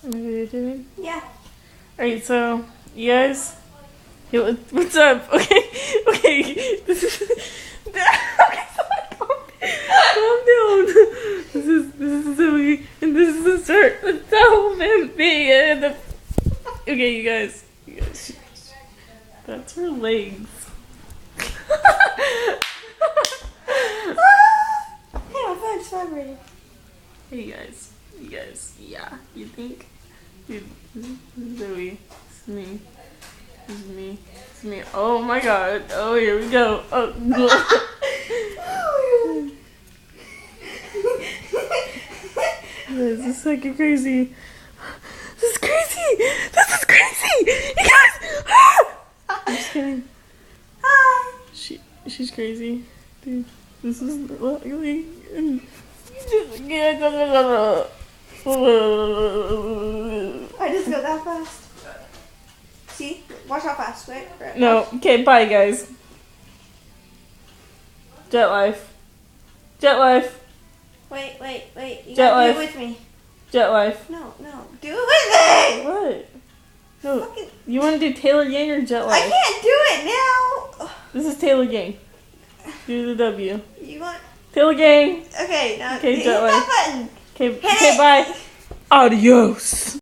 What are you doing? Yeah. Alright, so, you guys, yo, what's up? Okay, this is, okay, calm down. This is Zoe, and this is the start, the Elephant B, and the, okay, you guys, that's her legs. Hey, my phone's vibrating. Hey you guys, yeah, you think? Dude, this is Zoe, it's me, it's me, oh my god, oh here we go, oh, this is fucking crazy, this is crazy, you guys, I'm just kidding, Hi. she's crazy, dude, this is really, I just go that fast. See? Watch how fast. Wait. no, okay, bye guys. Jet life. Wait. You Jet gotta life. do it with me. Jet life. No. Do it with me! What? No, Fucking- you want to do Taylor Gang or Jet I life? can't do it now! This is Taylor Gang. Do the W. You want... Taylor Gang. Okay, now Okay, hit Jet that button. Okay, Hit it. bye. Adios.